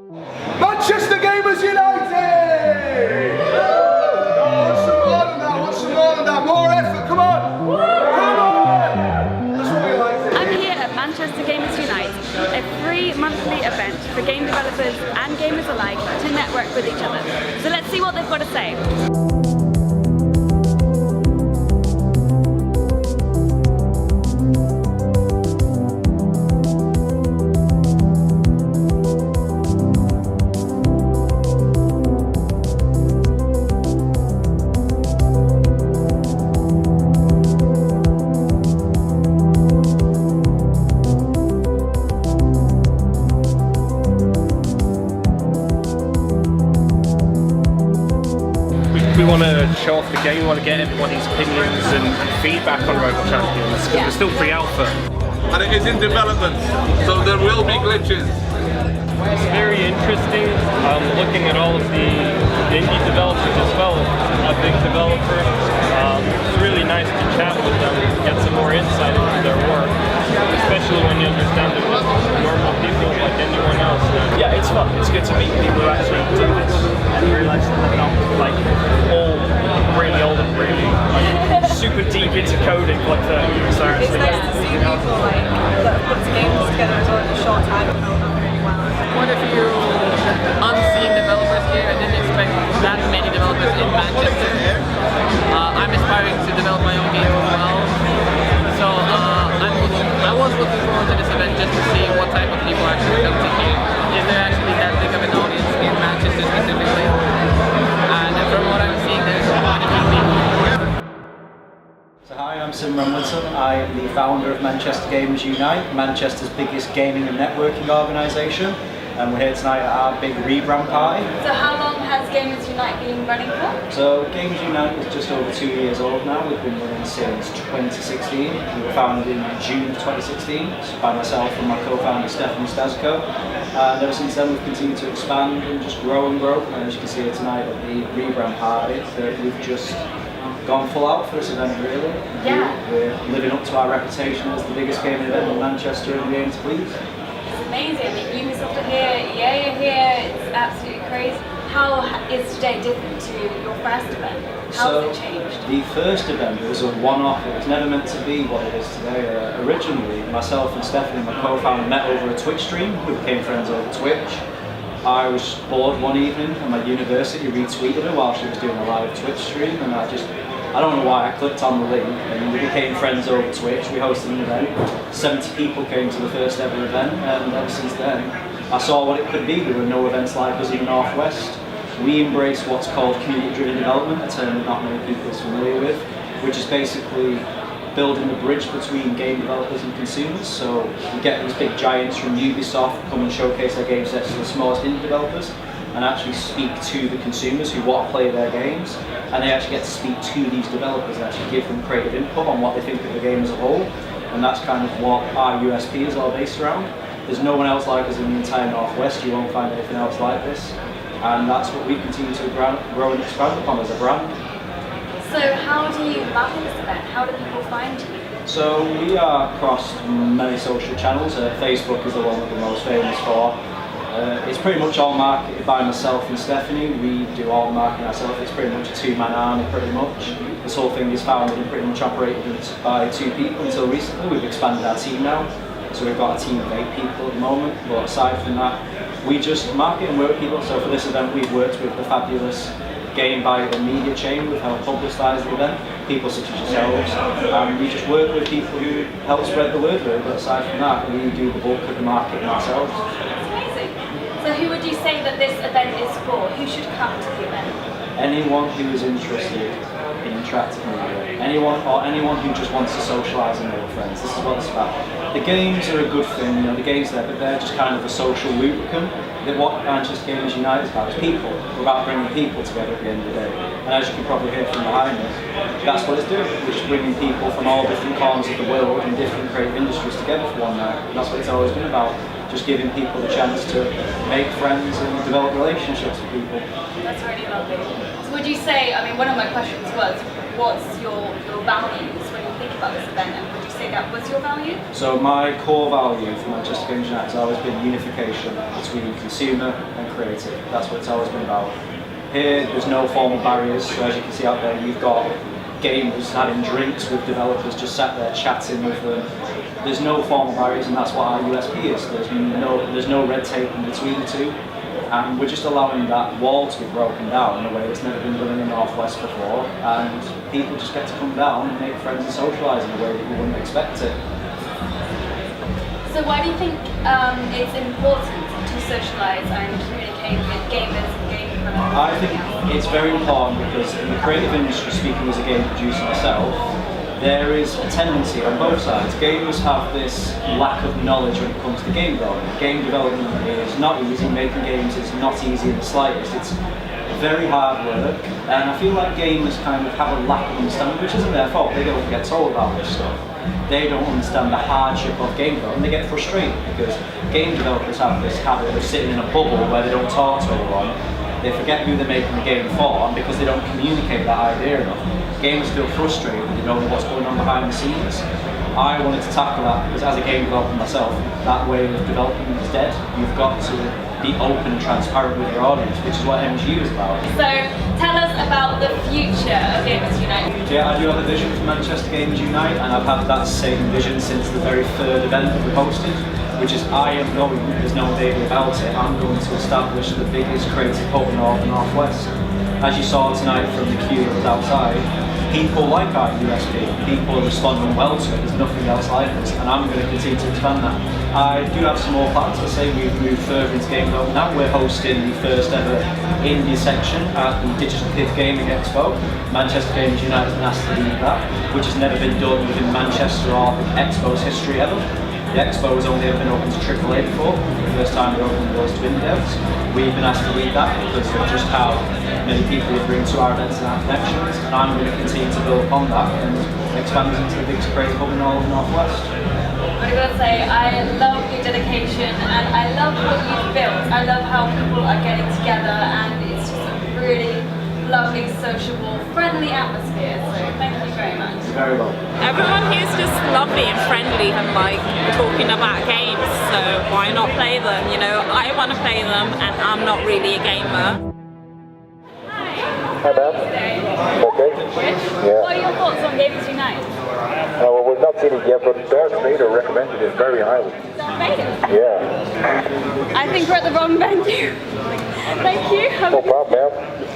Manchester Gamers United! Want some more than that, want some more than that, more effort, come on! Come on! That's what we like to hear. I'm here at Manchester Gamers Unite, a free monthly event for game developers and gamers alike to network with each other. So let's see what they've got to say. We want to show off the game, we want to get everybody's opinions and feedback on Robo Champions, because we're still pre-alpha. And it is in development, so there will be glitches. It's very interesting. Looking at all of the indie developers as well, a big developer. It's really nice to chat with them, get some more insight into their work, especially when you understand they're just normal people like anyone else. Yeah, it's fun. It's good to meet people who actually do this and realize that they're not like all really old and really like super deep into coding like 30 years. So it's nice to see people like that put games together as well in a short time and know them really well. Quite a few unseen developers here. I didn't expect that many developers in Manchester. I'm aspiring to develop my own game as well. So I was looking forward to this event just to see what type of people actually come to here. Is there actually that big of an audience in Manchester specifically? And from what I'm seeing, there's quite a few people. So hi, I'm Simran Whitham. I am the founder of Manchester Gamers Unite, Manchester's biggest gaming and networking organisation. And we're here tonight at our big rebrand party. So how long has Gamers Unite been running for? So Gamers Unite is just over 2 years old now. We've been running since 2016. We were founded in June of 2016 by myself and my co-founder Stephanie Stasco. And ever since then we've continued to expand and just grow and grow. And as you can see here tonight at the rebrand party, that we've just gone full out for this event really. Yeah. We're living up to our reputation as the biggest gaming event in Manchester and the aim to please. It's amazing. I mean, Ubisoft are here, EA are here, it's absolutely crazy. How is today different to your first event? How has it changed? The first event was a one-off. It was never meant to be what it is today. Originally, myself and Stephanie, my co-founder, met over a Twitch stream. We became friends over Twitch. I was bored one evening and my university retweeted her while she was doing a live Twitch stream, and I don't know why, I clicked on the link and we became friends over Twitch. We hosted an event, 70 people came to the first ever event, and ever since then I saw what it could be. There were no events like us in the Northwest. We embrace what's called community-driven development, a term that not many people are familiar with, which is basically building the bridge between game developers and consumers. So we get these big giants from Ubisoft come and showcase their game sets to the smallest indie developers and actually speak to the consumers who want to play their games, and they actually get to speak to these developers and actually give them creative input on what they think of the game as a whole. And that's kind of what our USP is all based around. There's no one else like us in the entire Northwest. You won't find anything else like this, and that's what we continue to grow and expand upon as a brand. So how do you market this event? How do people find you? So we are across many social channels. Facebook is the one that we're most famous for. It's pretty much all marketed by myself and Stephanie. We do all the marketing ourselves. It's pretty much a two-man army pretty much. This whole thing is founded and pretty much operated by 2 people until recently. We've expanded our team now, so we've got a team of 8 people at the moment. But aside from that, we just market and work with people. So for this event we've worked with the fabulous Game by the media chain. We've helped publicise the event, people such as yourselves, and we just work with people who help spread the word really. But aside from that, we do the bulk of the marketing ourselves. So who would you say that this event is for? Who should come to the event? Anyone who is interested in interactive media. Anyone who just wants to socialise and make friends. This is what it's about. The games are a good thing, the games there, but they're just kind of a social lubricant. What Manchester Gamers Unite is about is people. We're about bringing people together at the end of the day. And as you can probably hear from behind us, that's what it's doing. We're just bringing people from all different corners of the world and different creative industries together for one night. And that's what it's always been about. Just giving people the chance to make friends and develop relationships with people. That's really lovely. So would you say, I mean, one of my questions was, what's your values when you think about this event, and would you say that was your value? So my core value for Manchester Games United has always been unification between consumer and creative. That's what it's always been about. Here, there's no formal barriers, so as you can see out there, you've got gamers having drinks with developers, just sat there chatting with them. There's no formal barriers, and that's what our USP is. There's no red tape in between the two, and we're just allowing that wall to be broken down in a way that's never been done in the Northwest before, and people just get to come down and make friends and socialise in a way that you wouldn't expect it. So why do you think it's important to socialise and communicate with gamers and game developers? I think it's very important because in the creative industry, speaking as a game producer myself, there is a tendency on both sides. Gamers have this lack of knowledge when it comes to game development. Game development is not easy, making games is not easy in the slightest. It's very hard work, and I feel like gamers kind of have a lack of understanding, which isn't their fault. They don't get told about this stuff. They don't understand the hardship of game development. They get frustrated because game developers have this habit of sitting in a bubble where they don't talk to anyone. They forget who they're making the game for, and because they don't communicate that idea enough, gamers feel frustrated when they don't know what's going on behind the scenes. I wanted to tackle that because as a game developer myself, that way of development is dead. You've got to be open and transparent with your audience, which is what MGU is about. So tell us about the future of Gamers Unite. Yeah, I do have a vision for Manchester Games Unite, and I've had that same vision since the very third event that we hosted, which is I am going, there's no baby about it, I'm going to establish the biggest creative hub in all the Northwest. As you saw tonight from the queue that was outside, people like our USP, people are responding well to it, there's nothing else like this, and I'm going to continue to expand that. I do have some more plans. I say we've moved further into game development now. We're hosting the first ever indie section at the Digital Kids Gaming Expo. Manchester Games United has been asked to lead that, which has never been done within Manchester or the Expo's history ever. The Expo has only ever been open to AAA before, the first time it opened doors to indie devs. We've been asked to lead that because of just how many people we bring to our events and our connections, and I'm going to continue to build upon that and expand it into the biggest creative hub in all of the Northwest. I've got to say, I love your dedication and I love what you've built. I love how people are getting together and it's just a really lovely, sociable, friendly atmosphere. So thank you very much. You're very welcome. Everyone here is just lovely and friendly and like talking about games, so why not play them? You know, I want to play them and I'm not really a gamer. Hi, ma'am. Okay. Yeah. What are your thoughts on Gamers Unite? Well, we've not seen it yet, but Darth Vader recommended it very highly. Darth Vader? Yeah. I think we're at the wrong venue. Thank you. No problem, ma'am.